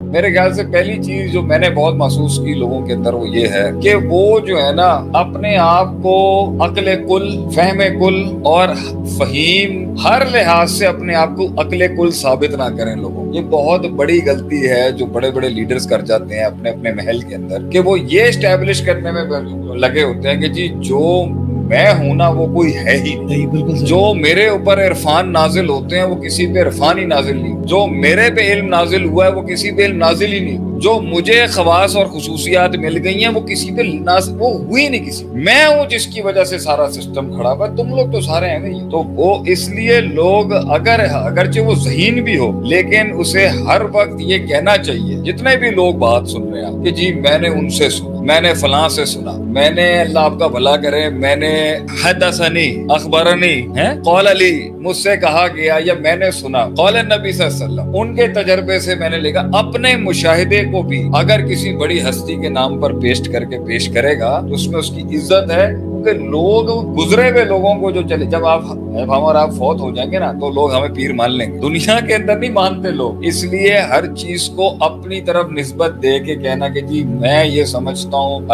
میرے خیال سے پہلی چیز جو میں نے بہت محسوس کی لوگوں کے اندر وہ یہ ہے کہ وہ جو ہے نا اپنے آپ کو عقل کل، فہم کل اور فہیم ہر لحاظ سے اپنے آپ کو عقل کل ثابت نہ کریں لوگوں. یہ بہت بڑی غلطی ہے جو بڑے بڑے لیڈرز کر جاتے ہیں اپنے اپنے محل کے اندر، کہ وہ یہ اسٹیبلش کرنے میں لگے ہوتے ہیں کہ جی جو میں ہوں نا وہ کوئی ہے ہی نہیں. جو میرے اوپر عرفان نازل ہوتے ہیں وہ کسی پہ عرفان ہی نازل نہیں. جو میرے پہ علم نازل ہوا ہے وہ کسی پہ علم نازل ہی نہیں. جو مجھے خواص اور خصوصیات مل گئی ہیں وہ کسی پہ وہ ہوئی نہیں کسی. میں ہوں جس کی وجہ سے سارا سسٹم کھڑا ہوا. تم لوگ تو سارے ہیں نہیں. تو وہ اس لیے لوگ اگرچہ وہ ذہین بھی ہو لیکن اسے ہر وقت یہ کہنا چاہیے جتنے بھی لوگ بات سن رہے ہیں کہ جی میں نے ان سے سنا، میں نے فلاں سے سنا، میں نے اللہ آپ کا بھلا کرے میں نے حدثنی اخبرنی قول علی مجھ سے کہا گیا یا میں نے سنا قول نبی صلی اللہ علیہ وسلم، ان کے تجربے سے میں نے لکھا. اپنے مشاہدے کو بھی اگر کسی بڑی ہستی کے نام پر پیش کر کے پیش کرے گا تو اس میں اس کی عزت ہے. کہ لوگ گزرے ہوئے لوگوں کو جو چلے، جب ہم اور آپ فوت ہو جائیں گے نا تو لوگ ہمیں پیر مان لیں گے. دنیا کے اندر نہیں مانتے لوگ. اس لیے ہر چیز کو اپنی طرف نسبت دے کے کہنا کہ جی میں یہ سمجھتا ہوں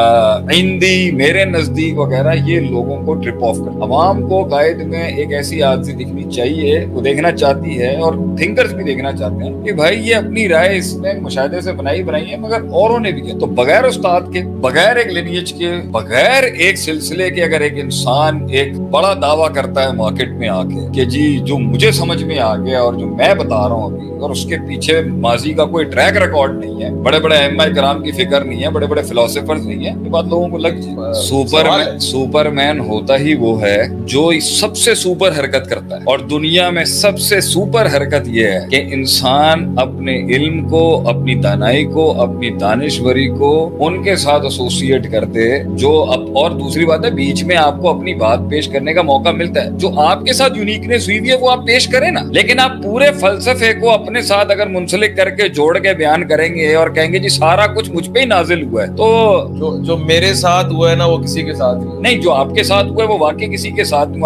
عندی، میرے نزدیک وغیرہ، یہ لوگوں کو ٹرپ آف کر. عوام کو قائد میں ایک ایسی عادت دکھنی چاہیے، وہ دیکھنا چاہتی ہے اور تھنکرز بھی دیکھنا چاہتے ہیں کہ بھائی یہ اپنی رائے اس نے مشاہدے سے بنائی ہے مگر اوروں نے بھی کیا. تو بغیر استاد کے، بغیر ایک لینیج کے، بغیر ایک سلسلے کہ اگر ایک انسان ایک بڑا دعویٰ کرتا ہے مارکیٹ میں آ کے کہ جی جو مجھے سمجھ میں آ گیا اور جو میں بتا رہا ہوں ابھی، اور اس کے پیچھے ماضی کا کوئی ٹریک ریکارڈ نہیں ہے، بڑے بڑے ائمہ کرام کی فکر نہیں ہے، بڑے بڑے فلاسفرز نہیں ہیں، یہ بات لوگوں کو لگ جائے. سپر مین ہوتا ہی وہ ہے جو سب سے سپر حرکت کرتا ہے. اور دنیا میں سب سے سپر حرکت یہ ہے کہ انسان اپنے علم کو، اپنی دانائی کو، اپنی دانشوری کو ان کے ساتھ ایسوسیٹ کر دے جو اور دوسری بات ہے بیچ میں آپ کو اپنی بات پیش کرنے کا موقع ملتا ہے. جو آپ کے ساتھ یونیکنیس ہوئی ہے وہ آپ پیش کریں نا. لیکن آپ پورے فلسفے کو اپنے ساتھ اگر منسلک کر کے جوڑ کے بیان کریں گے اور کہیں گے جی سارا کچھ مجھ پہ ہی نازل ہوا ہے، تو جو میرے ساتھ ہوا ہے نا وہ کسی کے ساتھ نہیں. جو آپ کے ساتھ ہوا ہے وہ واقعی کسی کے ساتھ نہیں.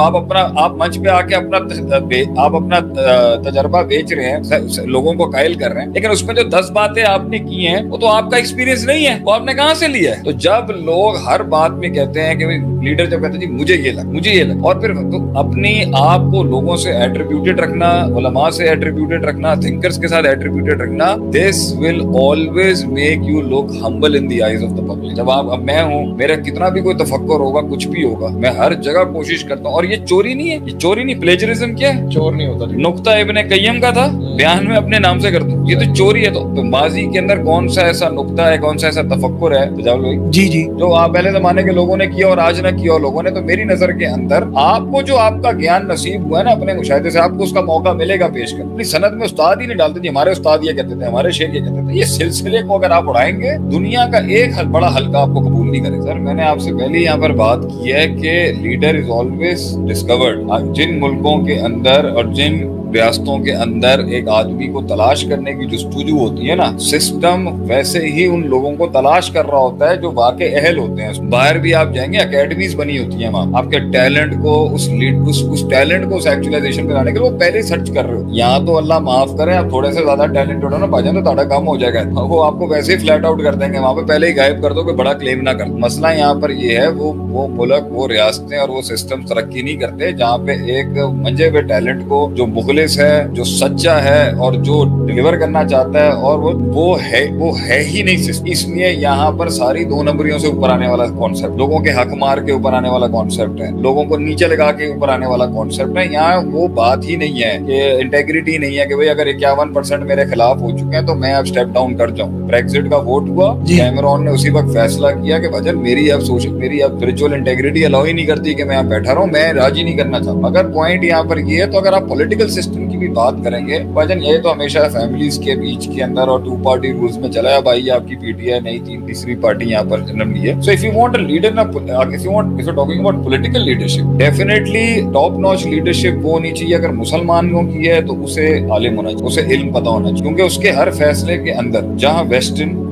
آپ منچ پہ آ کے اپنا تجربہ بیچ رہے ہیں، لوگوں کو قائل کر رہے ہیں، لیکن اس میں جو 10 باتیں آپ نے کی ہیں وہ تو آپ کا ایکسپیرینس نہیں ہے، وہ آپ نے کہاں سے لیا ہے. تو جب لوگ ہر بات میں کہتے ہیں کہ لیڈر جب کہتے ہیں جی مجھے یہ لگ اور پھر تو اپنی آپ کو لوگوں سے ایٹریبیوٹڈ رکھنا، علماء سے ایٹریبیوٹڈ رکھنا، تھنکرز کے ساتھ ایٹریبیوٹڈ رکھنا، this will always make you look humble in the eyes of the public. جب اب میں ہوں، میرا کتنا بھی کوئی تفکر ہوگا، کچھ بھی ہوگا، میں ہر جگہ کوشش کرتا ہوں. اور یہ چوری نہیں ہے، یہ چوری نہیں. پلیجرزم کیا ہے؟ چور نہیں ہوتا. نقطہ ابن قیم کا تھا، بیان میں اپنے نام سے کر دوں، یہ تو چوری ہے. تو ماضی کے اندر کون سا ایسا نقطہ ہے، کون سا ایسا تفکر ہے جی جو آپ پہلے زمانے کے لوگوں نے کیا اور آج نہ کیا لوگوں نے. تو میری نظر کے اندر آپ کو جو آپ کا گیان نصیب ہوا ہے نا اپنے مشاہدے سے، آپ کو اس کا موقع ملے گا پیش کرنے. اپنی سند میں استاد ہی نہیں ڈالتے جی ہمارے استاد یہ کہتے تھے، ہمارے شیخ یہ کہتے تھے. یہ سلسلے کو اگر آپ اڑائیں گے دنیا کا ایک بڑا حلقہ آپ کو قبول نہیں کرے. سر میں نے آپ سے پہلے یہاں پر بات کی ہے کہ لیڈر از آلویز ڈسکورڈ. جن ملکوں کے اندر اور جن ریاستوں کے اندر ایک آدمی کو تلاش کرنے کی جستجو ہوتی ہے نا، سسٹم ویسے ہی ان لوگوں کو تلاش کر رہا ہوتا ہے جو واقع اہل ہوتے ہیں. باہر بھی آپ جائیں گے اکیڈمیز بنی ہوتی ہیں وہاں، آپ کے ٹیلنٹ کو اس ٹیلنٹ کو ایکچولائزیشن پہ لانے کے لیے وہ پہلے ہی سرچ کر رہے ہو. یہاں تو اللہ معاف کرے آپ تھوڑے سے زیادہ ٹیلنٹ ہو نا پا جائیں تو تھوڑا کام ہو جائے گا، وہ آپ کو ویسے ہی فلیٹ آؤٹ کر دیں گے. وہاں پہ پہلے ہی غائب کر دو کہ بڑا کلیم نہ کر. مسئلہ یہاں پر یہ ہے وہ ملک، وہ ریاستیں اور وہ سسٹم ترقی نہیں کرتے جہاں پہ ایک منجے ہوئے ٹیلنٹ کو جو مخلص ہے، جو سچا ہے اور جو ڈیلیور کرنا چاہتا ہے، اور وہ ہے ہی نہیں سسٹم. اس لیے یہاں پر ساری 2 نمبریوں سے اوپر آنے والا کانسیپٹ، لوگوں کے حق مار کے اوپر آنے والا کانسیپٹ ہے، لوگوں کو نیچے لگا کے اوپر آنے والا کانسیپٹ ہے. یہاں وہ بات ہی نہیں ہے کہ انٹیگریٹی نہیں ہے کہ بھئی اگر 51% میرے خلاف ہو چکے ہیں تو میں اب اسٹیپ ڈاؤن کر جاؤں. بریگزٹ کا ووٹ ہوا، کیمرون نے اسی وقت فیصلہ کیا کہ بھجن میری اب اسپرچوئل انٹیگریٹی الاؤ ہی نہیں کرتی کہ میں یہاں بیٹھا رہوں، میں راضی نہیں کرنا چاہتا. مگر پوائنٹ یہاں پر یہ ہے، تو اگر آپ پولیٹیکل سسٹم کی بھی بات کریں گے بھجن یہ تو ہمیشہ فیملیز کے بیچ کے اندر اور 2 پارٹی رولز میں چلا ہے. بھائی آپ کی پی ٹی آئی نہیں، تیسری پارٹی یہاں پر جنم لی ہے. So if you want a leader, if you're talking about political leadership, definitely top notch leadership وہ ہونی چاہیے. اگر مسلمانوں کی ہے تو اسے عالم ہونا چاہیے، اسے علم پتہ ہونا چاہیے، کیونکہ اس کے ہر فیصلے کے اندر جہاں ویسٹرن